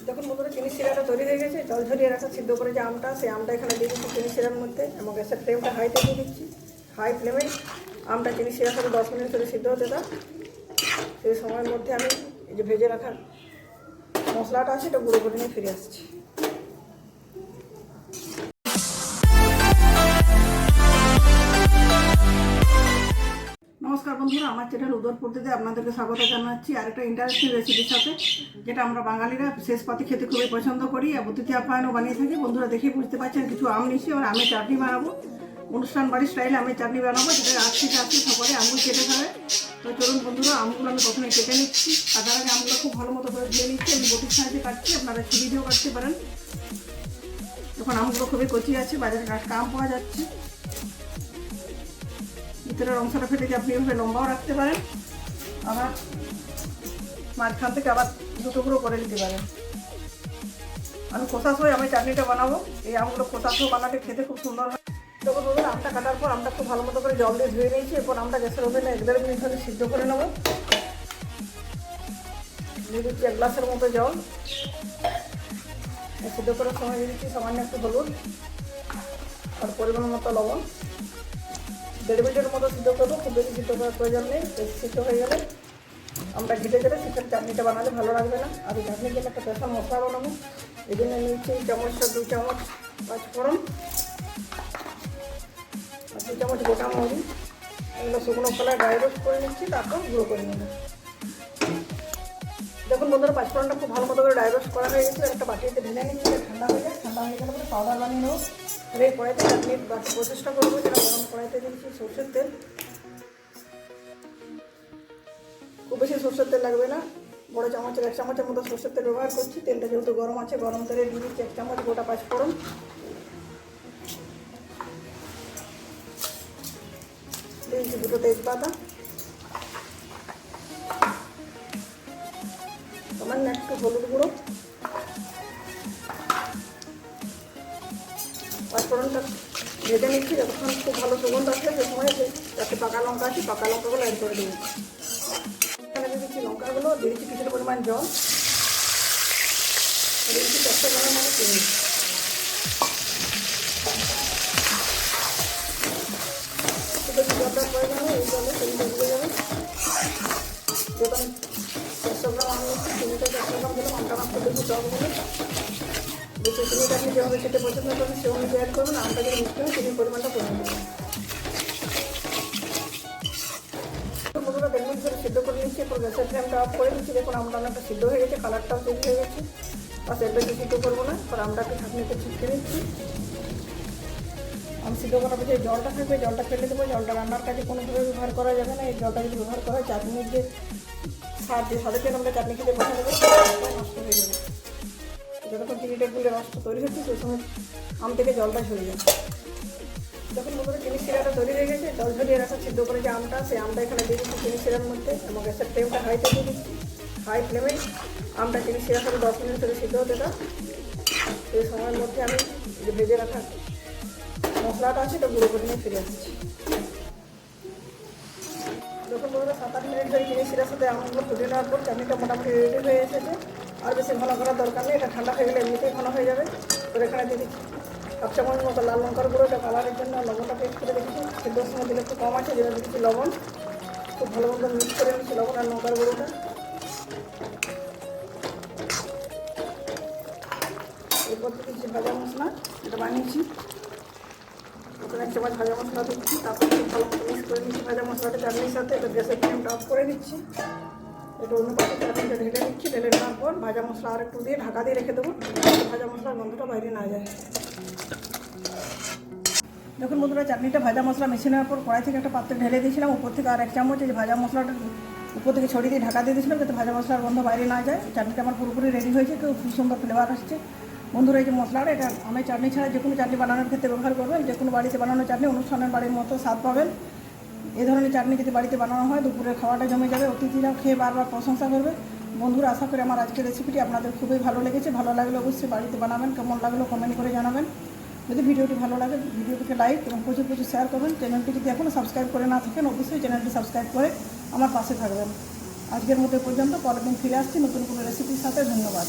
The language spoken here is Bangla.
যখন বন্ধুরা চিনি শিরাটা তৈরি হয়ে গেছে, জল ঝরিয়ে রাখা সিদ্ধ করে যে আমটা, সেই আমটা এখানে দিয়ে দিচ্ছি চিনি শিরার মধ্যে এবং গ্যাসের ফ্লেমটা হাইতে দিয়ে দিচ্ছি। হাই ফ্লেমে আমটা চিনি শিরার সাথে 10 মিনিট ধরে সিদ্ধ হতে দাও। সেই সময়ের মধ্যে আমি এই যে ভেজে রাখার মশলাটা আছে এটা গুঁড়ো করে নিয়ে ফিরে আসছি। নমস্কার বন্ধুরা, আমার চ্যানেল উদয়পূর্তিতে আপনাদেরকে স্বাগত জানাচ্ছি আরেকটা ইন্টারেস্টিং রেসিপির সাথে, যেটা আমরা বাঙালিরা শেষ পাতে খেতে খুবই পছন্দ করি। অতিথি আপ্যায়নও বানিয়ে থাকি। বন্ধুরা দেখে বুঝতে পারছেন কিছু আম নিচ্ছি আর আমের চাটনি বানাবো। অনুষ্ঠান বাড়ির স্টাইলে আমের চাটনি বানাবো, যেটা আজ থেকে আসছে সকলে আঙুল কেটে খাবে। তো চলুন বন্ধুরা, আমগুলো আমি প্রথমে কেটে নিচ্ছি। আর তার আগে আমগুলো খুব ভালো মতো করে ধুয়ে নিচ্ছি। আমি বটির সাহায্যে কাটছি, আপনারা ছুরি দিয়েও কাটতে পারেন। এখন আমগুলো খুবই কচি আছে, বাজারে টাটকা আম পাওয়া যাচ্ছে। ভিতরের অংশটা ফেটে যে আপনি এভাবে লম্বাও রাখতে পারেন, আবার মাঝখান থেকে আবার দুটো টুকরো করে দিতে পারেন। আমি খোসা সহ আমি চাটনিটা বানাবো। এই আমগুলো খোসা সহ বানাতে খেতে খুব সুন্দর হয়। তখন ধরুন আমটা কাটার পর আমটা খুব ভালো মতো করে জল দিয়ে ধুয়ে নিয়েছি। এরপর আমটা গ্যাসের ওভেনে 1-1.5 মিনিট ধরে সিদ্ধ করে নেবো। দিয়ে দিচ্ছি 1 গ্লাসের মতো জল। সিদ্ধ করার সময় দিয়ে দিচ্ছি সামান্য একটু হলুদ আর পরিমাণ মতো লবণ। 1.5 মিনিটের মতো সিদ্ধ করবো, খুব বেশি সিদ্ধ করার প্রয়োজন নেই। সিদ্ধ হয়ে গেলে আমরা ঘিটে গেলে সেখানে চাটনিটা বানালে ভালো লাগবে না। আর এই চাটনির জন্য একটা স্পেশাল মশলা বানাবো। এই জন্য নিচ্ছি 2 চামচ পাঁচফোড়ন আর 2 চামচ গোটা মৌরি। এগুলো শুকনো খোলায় ড্রাই রোস্ট করে নিচ্ছি, তারপর গুঁড়ো করে নেবো। দেখুন বন্ধুরা, পাঁচফোড়নটা খুব ভালো মতো করে ড্রাই রোস্ট করা হয়ে গেছে। একটা বাটিতে ঢেলে নিচ্ছি, ঠান্ডা হয়ে যায়। ঠান্ডা হয়ে গেলে পরে পাউডার বানিয়ে নেবো। আর এই কড়াইতে চাটনির প্রচেষ্টা করবো, যেটা গরম কড়াইতে দিচ্ছি সরষের তেল। খুব বেশি সরষের তেল লাগবে না, বড় চামচের 1 চামচের মতো সরষের তেল ব্যবহার করছি। তেলটা যেহেতু গরম আছে, গরম তেলে দিয়ে দিচ্ছি 1 চামচ গোটা পাঁচফোড়ন। দিয়েছি 2 তেজপাতা, সামান্য একটু হলুদ গুঁড়ো। পাঁচফোড়নটা ভেজে নিচ্ছি যতক্ষণ খুব ভালো সুগন্ধ আসবে। সে সময় যাতে পাকা লঙ্কা আছে, পাকা লঙ্কাগুলো অ্যাড করে দিচ্ছি। এখানে দিয়ে দিচ্ছি লঙ্কাগুলো, দিয়ে দিচ্ছি কিছুটা পরিমাণ জল, দিয়ে দিচ্ছি 400 গ্রামের মতো চিনি। জলটার প্রয়োজন হয়, এই জলে চিনিটা দিয়ে যাবে। যেহেতু আমি 400 গ্রাম আম নিচ্ছি, চিনিটা 400 গ্রাম দিলাম। আমটা মাত্র বেশি টক দিলে বেশি চিনিটা আপনি যেভাবে খেতে পছন্দ করবেন সে অনুযায়ী অ্যাড করবেন। আমটা যদি মিষ্টি হয় চিনির পরিমাণটা কমে দেবেন। বন্ধুরা 1.5 মিনিট ধরে সিদ্ধ করে নিচ্ছি। এরপর গ্যাসের ফ্লেমটা অফ করে নিচ্ছি। দেখুন আমটা অনেকটা সিদ্ধ হয়ে গেছে, কালারটাও চেঞ্জ হয়ে গেছে। আর সেটা বেশি সিদ্ধ করবো না, আর আমটাকে ঢাকনিতে ছিটকে নিচ্ছি। আম সিদ্ধ করার পর যে জলটা থাকবে জলটা ফেলে দেবো। জলটা রান্নার কাজে কোনোভাবে ব্যবহার করা যাবে না। এই জলটা যদি ব্যবহার করা হয় চাটনির যে স্বাদ, যে স্বাদের জন্য আমরা চাটনি খেতে পছন্দ করি নষ্ট হয়ে যাবে। যতক্ষণ চিনিটা গুলে রসটা তৈরি হচ্ছে সেই সময় আম থেকে জলটা ঝরে যাবে। যখন বন্ধুরা চিনি শিরাটা তৈরি হয়ে গেছে, জল ঝরিয়ে রাখা সিদ্ধ করে যে আমটা, সেই আমটা এখানে দিয়ে দিচ্ছি চিনি শিরার মধ্যে এবং গ্যাসের ফ্লেমটা হাইতে দিয়ে দিচ্ছি। হাই ফ্লেমে আমটা চিনি শিরার সাথে 10 মিনিট ধরে সিদ্ধ হতে দাও। সেই সময়ের মধ্যে আমি যে ভেজে রাখা মশলাটা আছে এটা গুঁড়ো করে নিয়ে ফিরে আসছি। যখন বন্ধুরা 7-8 মিনিট ধরে চিনি শিরার সাথে আমগুলো ফুটিয়ে নেওয়ার পর চাটনিটা মোটামুটি রেডি হয়ে এসেছে। আর বেশি ঘন করার দরকার নেই, এটা ঠান্ডা হয়ে গেলে এমনিতেই ঘন হয়ে যাবে। তো এখানে দিয়ে দিচ্ছি 1 চামচ মতো লাল লঙ্কার গুঁড়ো, এটা কালারের জন্য। লবণটা টেস্ট করে দেখেছি, সিদ্ধর সময় দিলে একটু কম আছে, যেটা দিচ্ছি লবণ। খুব ভালো মতো মিক্স করে নিচ্ছি লবণ আর লঙ্কার গুঁড়োটা। এরপর দিচ্ছি ভাজা মশলা, এটা বানিয়েছি। 1 চামচ ভাজা মশলা দিচ্ছি, তারপর খুব ভালো মতো মিক্স করে নিচ্ছি ভাজা মশলাটা চাটনির সাথে। এটা গ্যাসের ফ্লেমটা অফ করে দিচ্ছি। এটা অন্য পাশে চাটনিটা ঢেলে নিচ্ছি। ঢেলে নেওয়ার পর ভাজা মশলা আর একটু দিয়ে ঢাকা দিয়ে রেখে দেবো, ভাজা মশলার গন্ধটা বাইরে না যায়। দেখুন বন্ধুরা, চাটনিটা ভাজা মশলা মিশিয়ে নেওয়ার পর কড়াই থেকে একটা পাত্রে ঢেলে দিয়েছিলাম। উপর থেকে আর 1 চামচ এই ভাজা মশলাটা উপর থেকে ছড়িয়ে দিয়ে ঢাকা দিয়ে দিয়েছিলাম, যাতে ভাজা মশলার গন্ধ বাইরে না যায়। চাটনিটা আমার পুরোপুরি রেডি হয়েছে, খুব সুন্দর ফ্লেভার আসছে। বন্ধুরা এই যে মশলাটা, এটা আমি চাটনি ছাড়া যে কোনো চাটনি বানানোর ক্ষেত্রে ব্যবহার করবেন। যে কোনো বাড়িতে বানানো চাটনি অনুষ্ঠানের বাড়ির মতো স্বাদ পাবেন। এই ধরনের চাটনি যদি বাড়িতে বানানো হয়, দুপুরের খাওয়াটা জমে যাবে। অতিথিরাও খেয়ে বারবার প্রশংসা করবে। বন্ধুরা আশা করি আমার আজকের রেসিপিটি আপনাদের খুবই ভালো লেগেছে। ভালো লাগলে অবশ্যই বাড়িতে বানাবেন। কেমন লাগলো কমেন্ট করে জানাবেন। যদি ভিডিওটি ভালো লাগে ভিডিওটিকে লাইক এবং প্রচুর শেয়ার করবেন। চ্যানেলটি যদি এখনও সাবস্ক্রাইব করে না থাকেন অবশ্যই চ্যানেলটি সাবস্ক্রাইব করে আমার পাশে থাকবেন। আজকের মতো পর্যন্ত, পরের দিন ফিরে আসছি নতুন কোনো রেসিপির সাথে। ধন্যবাদ।